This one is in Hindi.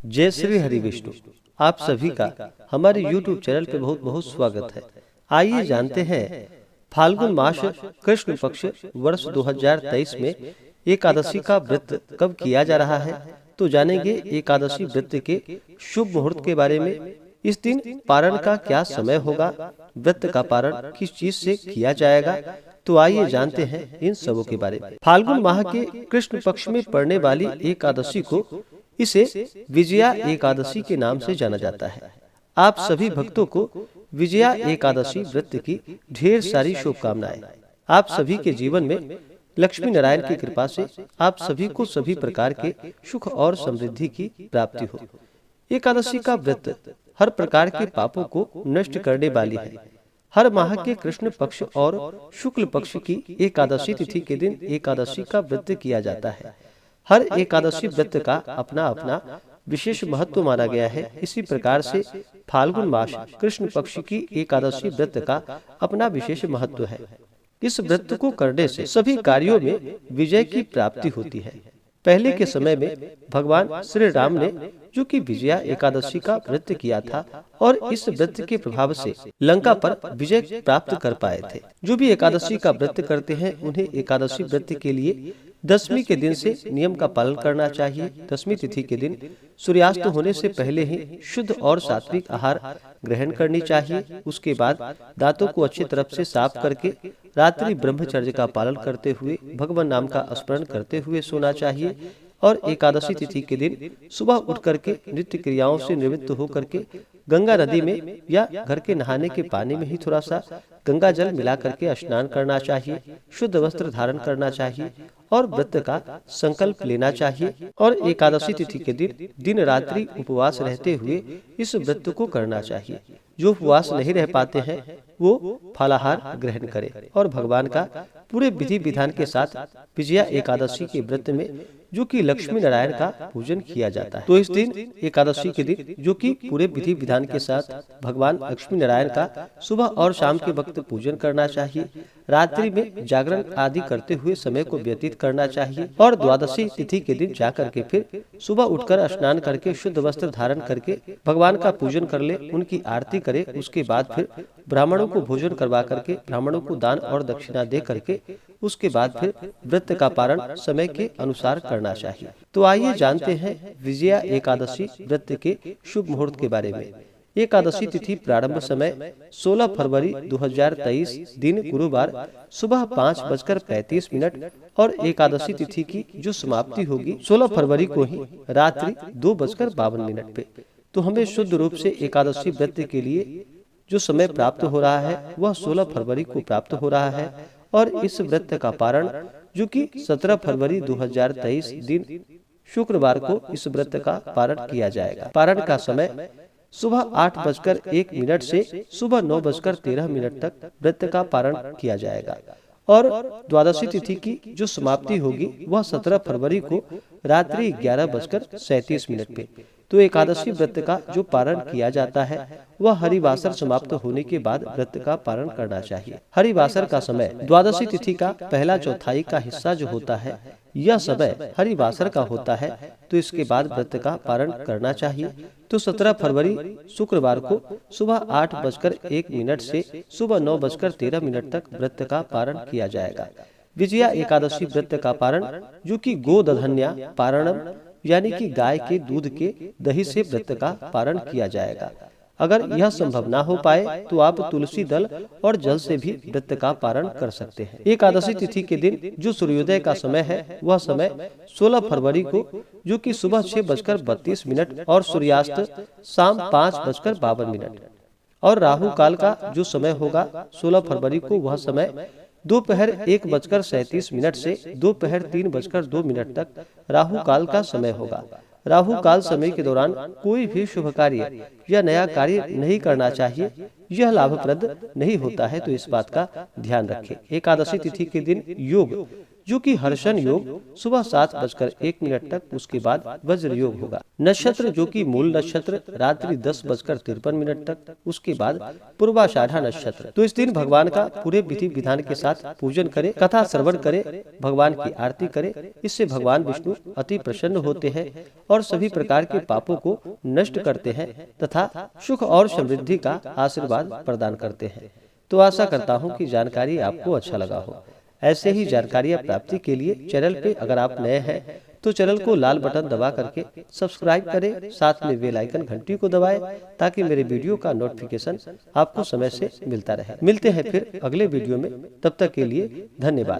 जय श्री हरि विष्णु। आप सभी का हमारे YouTube चैनल पे बहुत बहुत स्वागत है। आइए जानते हैं फाल्गुन मास कृष्ण पक्ष वर्ष 2023 में एकादशी का व्रत कब किया जा रहा है। तो जानेंगे एकादशी व्रत के शुभ मुहूर्त के बारे में। इस दिन पारण का क्या समय होगा, व्रत का पारण किस चीज से किया जाएगा। तो आइए जानते हैं इन सबों के बारे में। फाल्गुन माह के कृष्ण पक्ष में पड़ने वाली एकादशी को इसे विजया एकादशी के नाम से जाना जाता है। आप सभी भक्तों को विजया एकादशी व्रत की ढेर सारी शुभकामनाएं। आप सभी के जीवन में लक्ष्मी नारायण की कृपा से आप सभी को सभी प्रकार के सुख और समृद्धि की प्राप्ति हो। एकादशी का व्रत हर प्रकार के पापों को नष्ट करने वाली है। हर माह के कृष्ण पक्ष और शुक्ल पक्ष की एकादशी तिथि के दिन एकादशी का व्रत किया जाता है। हर एकादशी व्रत का अपना अपना विशेष महत्व माना गया है। इसी प्रकार से फाल्गुन मास कृष्ण पक्ष की एकादशी व्रत का अपना विशेष महत्व है। इस व्रत को करने से सभी कार्यों में विजय की प्राप्ति होती है। पहले के समय में भगवान श्री राम ने जो कि विजया एकादशी का व्रत किया था और इस व्रत के प्रभाव से लंका पर विजय प्राप्त कर पाए थे। जो भी एकादशी का व्रत करते हैं उन्हें एकादशी व्रत के लिए दशमी के दिन से नियम का पालन करना चाहिए। दशमी तिथि के दिन सूर्यास्त होने से पहले ही शुद्ध और सात्विक आहार ग्रहण करनी चाहिए। उसके बाद दांतों को अच्छी तरफ से साफ करके रात्रि ब्रह्मचर्य का पालन करते हुए भगवान नाम का स्मरण करते हुए सोना चाहिए। और एकादशी तिथि के दिन सुबह उठ करके नित्य क्रियाओं से निवृत्त होकर के गंगा नदी में या घर के नहाने के पानी में ही थोड़ा सा गंगा जल मिला करके स्नान करना चाहिए। शुद्ध वस्त्र धारण करना चाहिए और व्रत का संकल्प लेना चाहिए। और एकादशी तिथि के दिन दिन रात्रि उपवास रहते हुए इस व्रत को करना चाहिए। जो उपवास नहीं रह पाते हैं वो फलाहार ग्रहण करें और भगवान का पूरे विधि विधान के साथ विजया एकादशी के व्रत में जो कि लक्ष्मी नारायण का पूजन किया जाता है। तो इस दिन एकादशी के दिन जो कि पूरे विधि विधान के साथ भगवान लक्ष्मी नारायण का सुबह और शाम के वक्त पूजन करना चाहिए। रात्रि में जागरण आदि करते हुए समय को व्यतीत करना चाहिए। और द्वादशी तिथि के दिन जाकर के फिर सुबह उठकर स्नान करके शुद्ध वस्त्र धारण करके भगवान का पूजन कर ले, उनकी आरती करे। उसके बाद फिर ब्राह्मणों को भोजन करवा करके ब्राह्मणों को दान और दक्षिणा दे करके उसके बाद फिर व्रत का पारण समय के अनुसार करना चाहिए। तो आइए जानते हैं विजया एकादशी व्रत के शुभ मुहूर्त के बारे में। एकादशी तिथि प्रारंभ समय 16 फरवरी 2023 दिन गुरुवार सुबह 5:35 और एकादशी तिथि की जो समाप्ति होगी 16 फरवरी को ही रात्रि 2:52 पे। तो हमें शुद्ध रूप से एकादशी व्रत के लिए जो समय प्राप्त हो रहा है वह 16 फरवरी को प्राप्त हो रहा है। और इस व्रत का पारण जो कि 17 फरवरी 2023 दिन शुक्रवार को इस व्रत का पारण किया जाएगा। पारण का समय सुबह 8:01 से सुबह 9:13 तक व्रत का पारण किया जाएगा। और द्वादशी तिथि की जो समाप्ति होगी वह 17 फरवरी को रात्रि 11:37 पे। तो एकादशी व्रत का जो पारण किया जाता है वह हरिवासर समाप्त होने के बाद व्रत का पारण करना चाहिए। हरिवासर का समय द्वादशी तिथि का पहला चौथाई का हिस्सा जो होता है यह समय हरिवासर का होता है। तो इसके बाद व्रत का पारण करना चाहिए। तो 17 फरवरी शुक्रवार को सुबह 8:01 से सुबह 9:13 तक व्रत का पारण किया जाएगा। विजया एकादशी व्रत का पारण जो कि गोदधन्या पारणम यानी कि गाय के दूध के दही से व्रत का पारण किया जाएगा। अगर यह संभव ना हो पाए तो आप तुलसी दल और जल से भी व्रत का पारण कर सकते हैं। एकादशी तिथि के दिन जो सूर्योदय का समय है वह समय 16 फरवरी को जो कि सुबह 6:32 और सूर्यास्त शाम 5:52 और राहु काल का जो समय होगा 16 फरवरी को वह समय दोपहर 1:37 से दोपहर 3:02 तक राहु काल का समय होगा। राहु काल समय के दौरान कोई भी शुभ कार्य या नया कार्य नहीं करना चाहिए। यह लाभप्रद नहीं होता है, तो इस बात का ध्यान रखें। एकादशी तिथि के दिन योग जो कि हर्षण योग सुबह 7:01 तक, उसके बाद वज्र योग होगा। नक्षत्र जो कि मूल नक्षत्र रात्रि 10:53 तक, उसके बाद पूर्वाषाढ़ा नक्षत्र। तो इस दिन भगवान का पूरे विधि विधान के साथ पूजन करें, कथा श्रवण करें, भगवान की आरती करें। इससे भगवान विष्णु अति प्रसन्न होते हैं और सभी प्रकार के पापों को नष्ट करते हैं तथा सुख और समृद्धि का आशीर्वाद प्रदान करते हैं। तो आशा करता हूँ कि जानकारी आपको अच्छा लगा हो। ऐसे ही जानकारियाँ प्राप्ति के लिए चैनल पे अगर आप नए हैं तो चैनल को लाल बटन दबा करके सब्सक्राइब करें, साथ में बेल आइकन घंटी को दबाएं ताकि मेरे वीडियो का नोटिफिकेशन आपको समय से मिलता रहे। मिलते हैं फिर अगले वीडियो में, तब तक के लिए धन्यवाद।